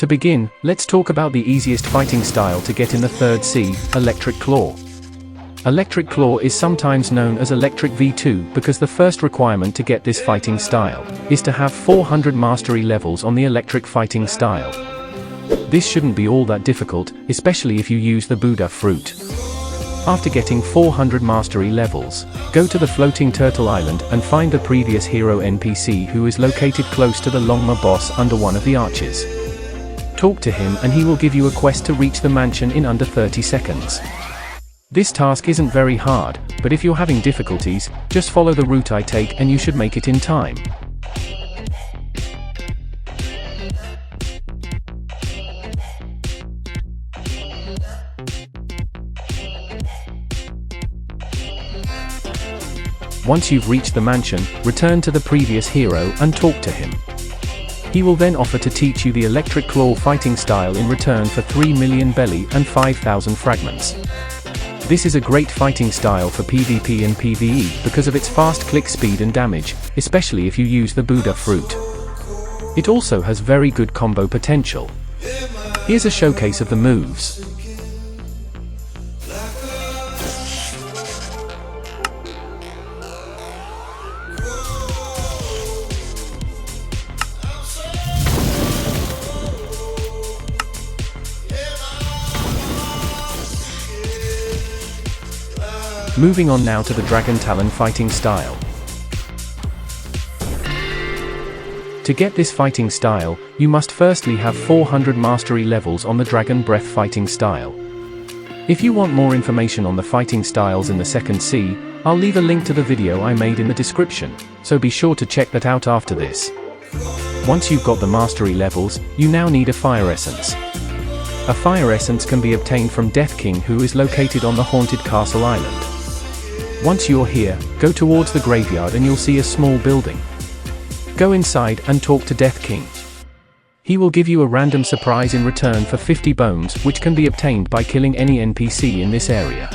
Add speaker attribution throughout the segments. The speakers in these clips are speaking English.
Speaker 1: To begin, let's talk about the easiest fighting style to get in the 3rd sea, Electric Claw. Electric Claw is sometimes known as Electric V2 because the first requirement to get this fighting style is to have 400 mastery levels on the electric fighting style. This shouldn't be all that difficult, especially if you use the Buddha fruit. After getting 400 mastery levels, go to the floating turtle island and find the previous hero NPC who is located close to the Longma boss under one of the arches. Talk to him and he will give you a quest to reach the mansion in under 30 seconds. This task isn't very hard, but if you're having difficulties, just follow the route I take and you should make it in time. Once you've reached the mansion, return to the previous hero and talk to him. He will then offer to teach you the Electric Claw fighting style in return for 3 million belly and 5,000 fragments. This is a great fighting style for PvP and PvE because of its fast click speed and damage, especially if you use the Buddha fruit. It also has very good combo potential. Here's a showcase of the moves. Moving on now to the Dragon Talon fighting style. To get this fighting style, you must firstly have 400 mastery levels on the Dragon Breath fighting style. If you want more information on the fighting styles in the 2nd sea, I'll leave a link to the video I made in the description, so be sure to check that out after this. Once you've got the mastery levels, you now need a Fire Essence. A Fire Essence can be obtained from Death King who is located on the Haunted Castle Island. Once you're here, go towards the graveyard and you'll see a small building. Go inside and talk to Death King. He will give you a random surprise in return for 50 bones, which can be obtained by killing any NPC in this area.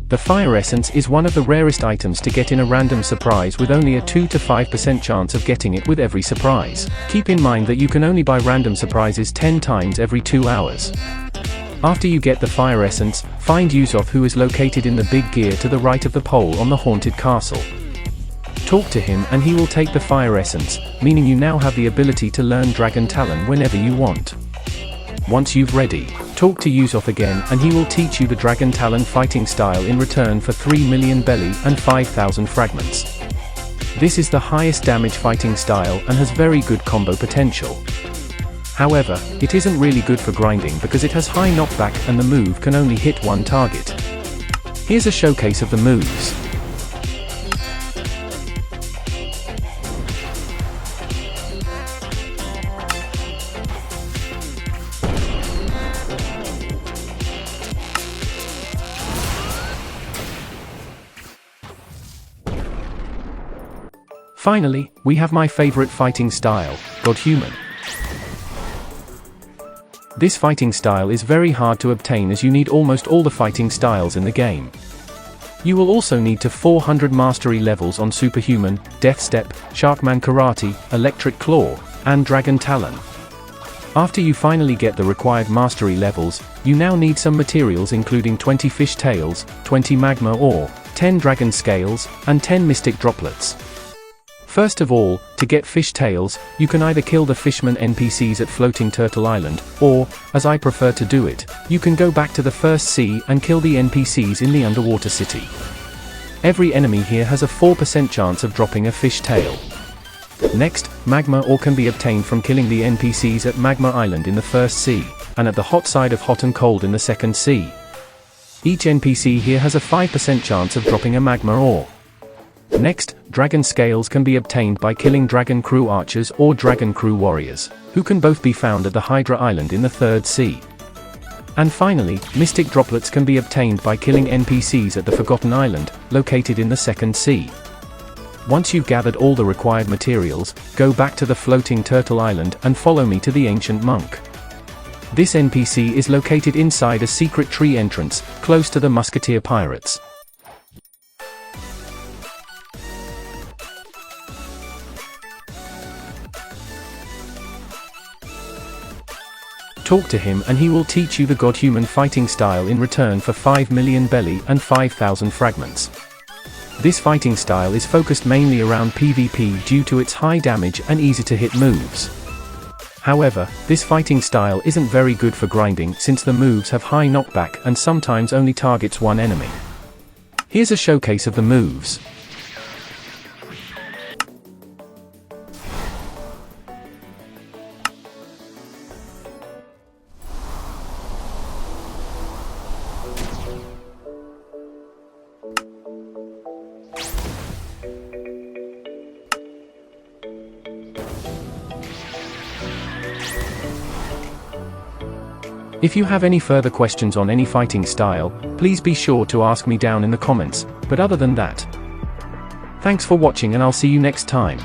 Speaker 1: The Fire Essence is one of the rarest items to get in a random surprise with only a 2 to 5% chance of getting it with every surprise. Keep in mind that you can only buy random surprises 10 times every 2 hours. After you get the Fire Essence, find Yusuf who is located in the big gear to the right of the pole on the Haunted Castle. Talk to him and he will take the Fire Essence, meaning you now have the ability to learn Dragon Talon whenever you want. Once you've ready, talk to Yusuf again and he will teach you the Dragon Talon fighting style in return for 3 million belly and 5,000 fragments. This is the highest damage fighting style and has very good combo potential. However, it isn't really good for grinding because it has high knockback and the move can only hit one target. Here's a showcase of the moves. Finally, we have my favorite fighting style, Godhuman. This fighting style is very hard to obtain as you need almost all the fighting styles in the game. You will also need to 400 mastery levels on Superhuman, Death Step, Sharkman Karate, Electric Claw, and Dragon Talon. After you finally get the required mastery levels, you now need some materials including 20 fish tails, 20 magma ore, 10 dragon scales, and 10 mystic droplets. First of all, to get fish tails, you can either kill the fishman NPCs at Floating Turtle Island, or, as I prefer to do it, you can go back to the 1st sea and kill the NPCs in the underwater city. Every enemy here has a 4% chance of dropping a fish tail. Next, magma ore can be obtained from killing the NPCs at Magma Island in the 1st sea, and at the hot side of Hot and Cold in the 2nd sea. Each NPC here has a 5% chance of dropping a magma ore. Next, dragon scales can be obtained by killing dragon crew archers or dragon crew warriors, who can both be found at the Hydra Island in the 3rd sea. And finally, mystic droplets can be obtained by killing NPCs at the Forgotten Island, located in the 2nd sea. Once you've gathered all the required materials, go back to the Floating Turtle Island and follow me to the Ancient Monk. This NPC is located inside a secret tree entrance, close to the Musketeer Pirates. Talk to him and he will teach you the Godhuman fighting style in return for 5 million belly and 5,000 fragments. This fighting style is focused mainly around PvP due to its high damage and easy to hit moves. However, this fighting style isn't very good for grinding since the moves have high knockback and sometimes only targets one enemy. Here's a showcase of the moves. If you have any further questions on any fighting style, please be sure to ask me down in the comments, but other than that, thanks for watching and I'll see you next time.